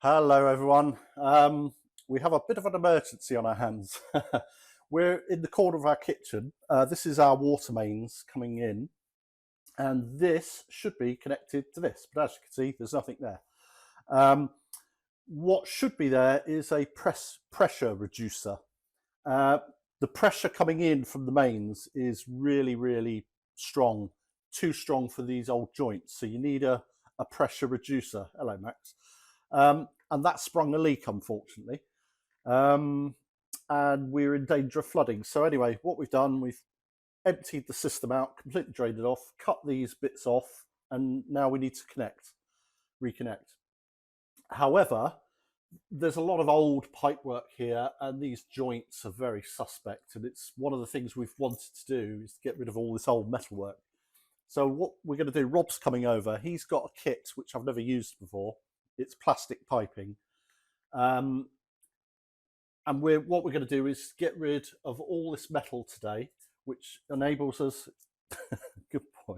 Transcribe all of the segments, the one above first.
Hello everyone. We have a bit of an emergency on our hands. We're in the corner of our kitchen. This is our water mains coming in, and this should be connected to this, but as you can see, there's nothing there. What should be there is a pressure reducer. The pressure coming in from the mains is really strong, too strong for these old joints, so you need a pressure reducer. Hello Max. And that sprung a leak, unfortunately, and we're in danger of flooding. So anyway, what we've done, we've emptied the system out, completely drained it off, cut these bits off, and now we need to reconnect. However, there's a lot of old pipework here, and these joints are very suspect, and it's one of the things we've wanted to do is to get rid of all this old metalwork. So what we're going to do, Rob's coming over, he's got a kit which I've never used before. It's plastic piping, and what we're going to do is get rid of all this metal today, which enables us good boy,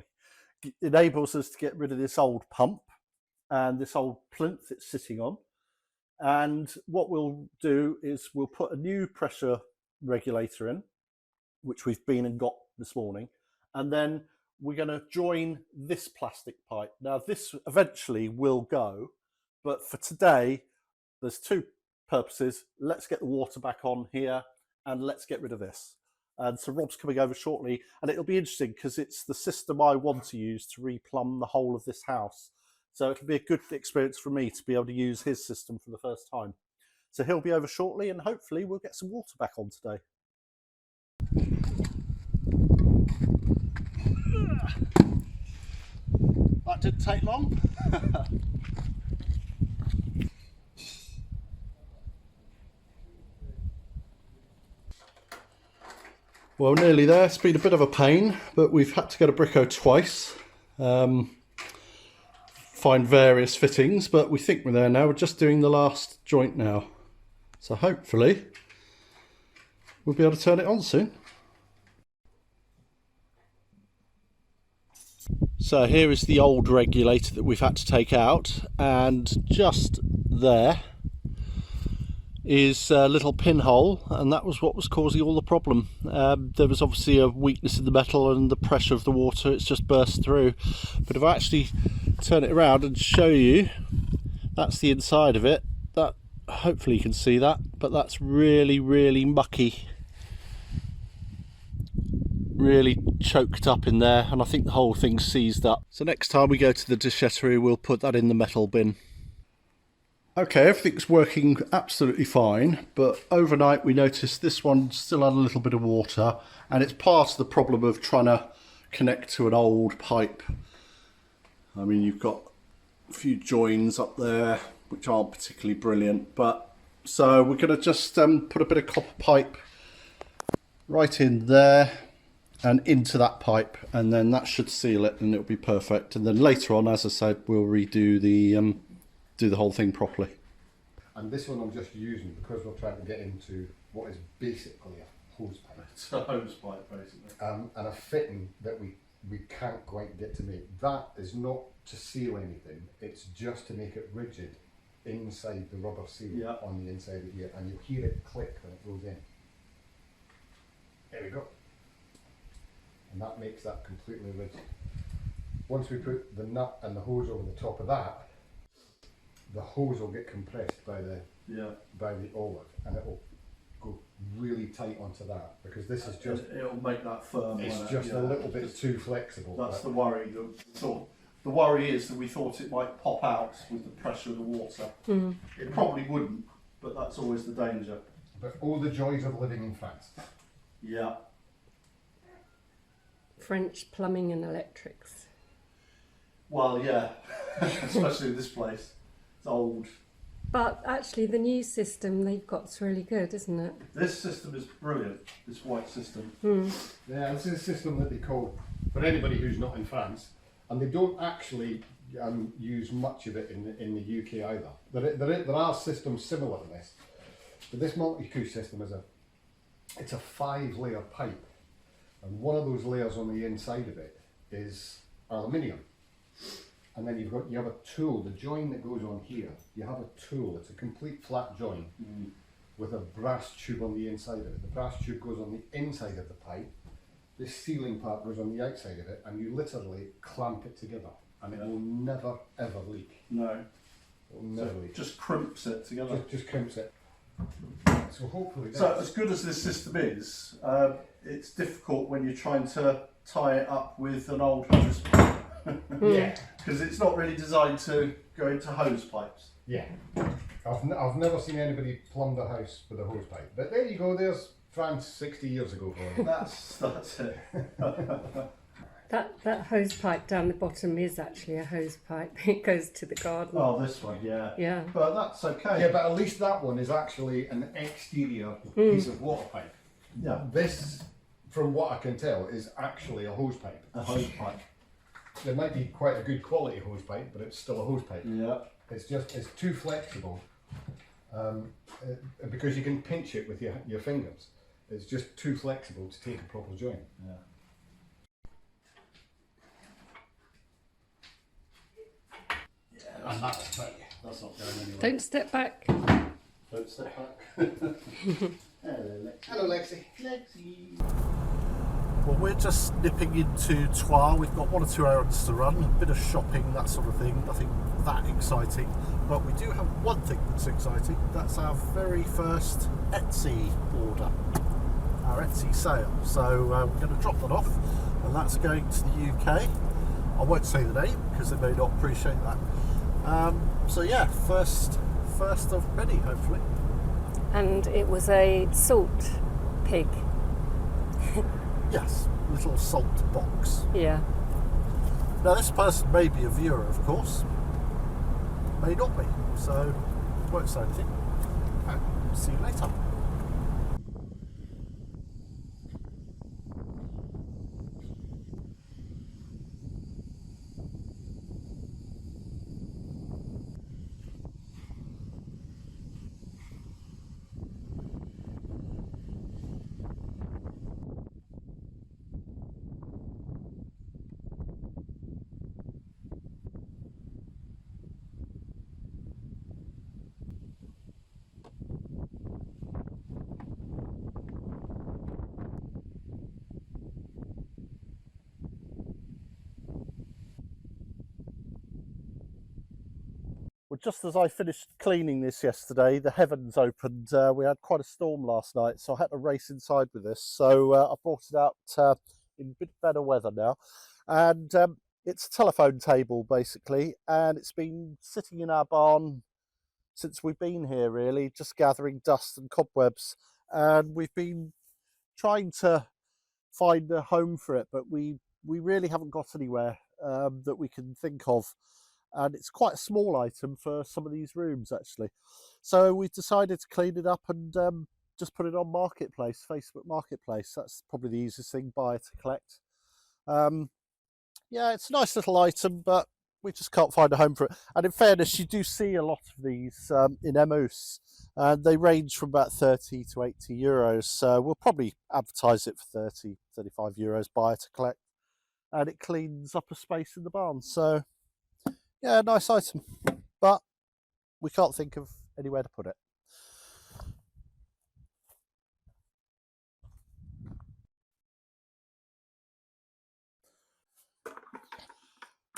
enables us to get rid of this old pump and this old plinth it's sitting on. And what we'll do is we'll put a new pressure regulator in, which we've been and got this morning, and then we're going to join this plastic pipe. Now this eventually will go, but for today, there's two purposes. Let's get the water back on here and let's get rid of this. And so Rob's coming over shortly, and it'll be interesting because it's the system I want to use to replumb the whole of this house. So it'll be a good experience for me to be able to use his system for the first time. So he'll be over shortly, and hopefully we'll get some water back on today. That didn't take long. Well, nearly there. It's been a bit of a pain, but we've had to go to Brico twice, find various fittings, but we think we're there now. We're just doing the last joint now. So hopefully we'll be able to turn it on soon. So here is the old regulator that we've had to take out, and just there is a little pinhole, and that was what was causing all the problem. There was obviously a weakness in the metal and the pressure of the water, it's just burst through. But if I actually turn it around and show you, that's the inside of it. That, hopefully you can see that, but that's really mucky, really choked up in there, and I think the whole thing's seized up. So next time we go to the déchetterie, we'll put that in the metal bin. Okay, everything's working absolutely fine, but overnight we noticed this one still had a little bit of water, and it's part of the problem of trying to connect to an old pipe. I mean, you've got a few joins up there which aren't particularly brilliant, but so we're going to just put a bit of copper pipe right in there and into that pipe, and then that should seal it and it'll be perfect. And then later on, as I said, we'll redo the do the whole thing properly. And this one I'm just using because we're trying to get into what is basically a hose pipe. It's a hose pipe basically. And a fitting that we can't quite get to make. That is not to seal anything, it's just to make it rigid inside the rubber seal on the inside of here, and you'll hear it click when it goes in. There we go. And that makes that completely rigid. Once we put the nut and the hose over the top of that, the hose will get compressed by the olive, and it will go really tight onto that, because this is just, it'll make that firm. it's just a little bit too flexible. That's the worry. The worry is that we thought it might pop out with the pressure of the water. It probably wouldn't, but that's always the danger. But all the joys of living in France. Yeah. French plumbing and electrics. Well, yeah, especially in this place. It's old. But actually the new system they've got's really good, isn't it? This system is brilliant, this white system. Yeah, this is a system that they call, for anybody who's not in France, and they don't actually use much of it in the UK either. There are systems similar to this, but this multi-couche system it's a 5-layer pipe, and one of those layers on the inside of it is aluminium. and then you have a tool, the join that goes on here, you have a tool, it's a complete flat join with a brass tube on the inside of it. The brass tube goes on the inside of the pipe, this sealing part goes on the outside of it, and you literally clamp it together, and it will never ever leak. No. It will never leak. Just crimps it together. Just crimps it. So hopefully So as good as this system is, it's difficult when you're trying to tie it up with an old hose pipe. Yeah. Because it's not really designed to go into hose pipes. Yeah. I've never seen anybody plumb the house with a hose pipe. But there you go, there's France 60 years ago for you. That's it. That hose pipe down the bottom is actually a hose pipe. It goes to the garden. Oh, this one, yeah. Yeah. But that's okay. Yeah, but at least that one is actually an exterior piece of water pipe. Yeah. This, from what I can tell, is actually a hose pipe. A hose pipe. There might be quite a good quality hose pipe, but it's still a hose pipe. Yeah. It's too flexible because you can pinch it with your fingers. It's just too flexible to take a proper joint. Yeah. And that's tight. That's not going anywhere. Don't step back. Don't step back. Hello, Lexi. Lexi. Well, we're just nipping into Thouars. We've got 1 or 2 errands to run, a bit of shopping, that sort of thing. Nothing that exciting, but we do have one thing that's exciting. That's our very first Etsy order, our Etsy sale. So we're going to drop that off, and that's going to the UK. I won't say the name because they may not appreciate that. So yeah, first of many, hopefully. And it was a salt pig. Yes, little salt box. Yeah. Now this person may be a viewer, of course, may not be, so won't say anything. And see you later. Well, just as I finished cleaning this yesterday, the heavens opened. We had quite a storm last night, so I had to race inside with this. So I brought it out in a bit better weather now. And it's a telephone table, basically, and it's been sitting in our barn since we've been here, really, just gathering dust and cobwebs. And we've been trying to find a home for it, but we really haven't got anywhere that we can think of. And it's quite a small item for some of these rooms, actually. So we decided to clean it up and just put it on Marketplace, Facebook Marketplace. That's probably the easiest thing, buy to collect. Yeah, it's a nice little item, but we just can't find a home for it. And in fairness, you do see a lot of these in Emmaus, and they range from about 30 to 80 euros. So we'll probably advertise it for 30, 35 euros, buy to collect. And it cleans up a space in the barn. So yeah, nice item, but we can't think of anywhere to put it.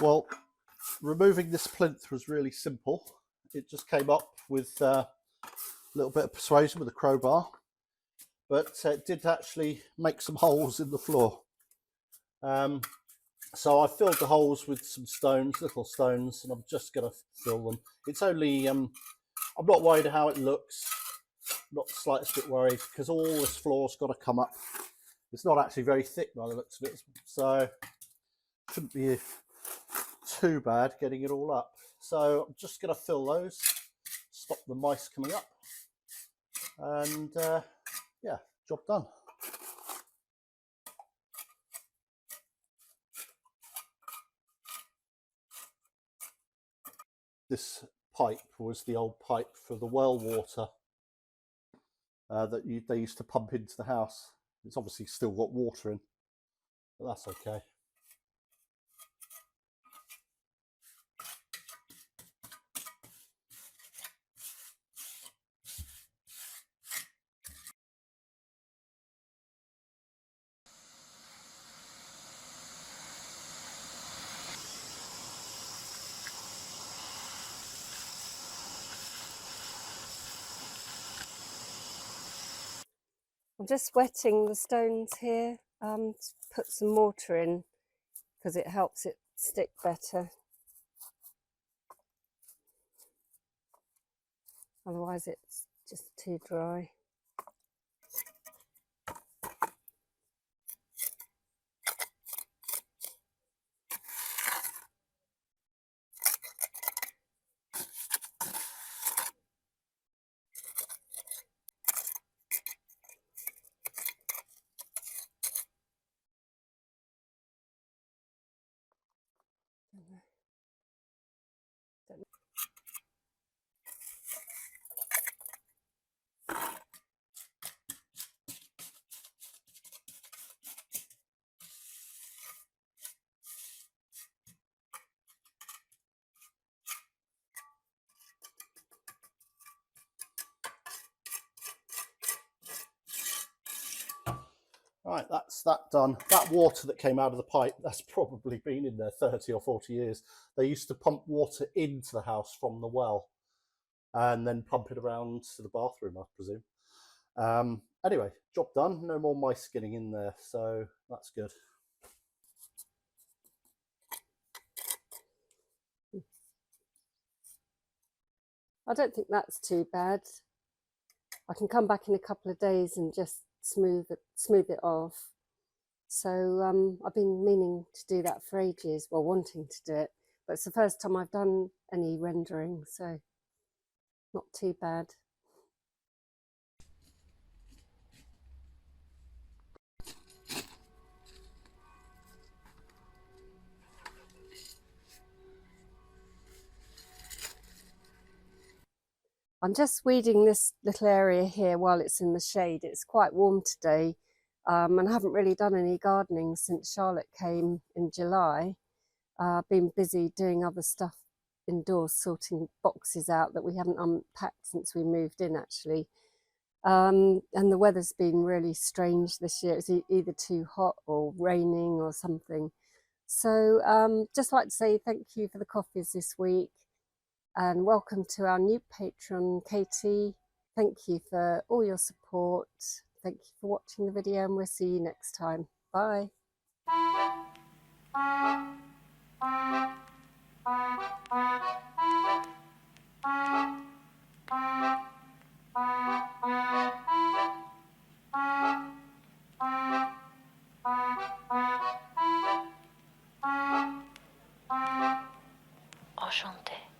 Well, removing this plinth was really simple. It just came up with a little bit of persuasion with a crowbar, but it did actually make some holes in the floor. So I filled the holes with some stones, little stones, and I'm just going to fill them. It's only, I'm not worried how it looks, not the slightest bit worried, because all this floor's got to come up. It's not actually very thick by the looks of it, so it shouldn't be too bad getting it all up. So I'm just going to fill those, stop the mice coming up, and yeah, job done. This pipe was the old pipe for the well water that they used to pump into the house. It's obviously still got water in, but that's okay. I'm just wetting the stones here, to put some mortar in because it helps it stick better. Otherwise it's just too dry. Right, that's that done. That water that came out of the pipe, that's probably been in there 30 or 40 years. They used to pump water into the house from the well and then pump it around to the bathroom, I presume. Anyway, job done. No more mice getting in there, so that's good. I don't think that's too bad. I can come back in a couple of days and just smooth it off. So I've been meaning to do that for ages, well, wanting to do it, but it's the first time I've done any rendering, so not too bad. I'm just weeding this little area here while it's in the shade. It's quite warm today, and I haven't really done any gardening since Charlotte came in July. I've been busy doing other stuff indoors, sorting boxes out that we haven't unpacked since we moved in, actually. And the weather's been really strange this year. It's either too hot or raining or something. So just like to say thank you for the coffees this week. And welcome to our new patron, Katie. Thank you for all your support. Thank you for watching the video, and we'll see you next time. Bye. Enchanté.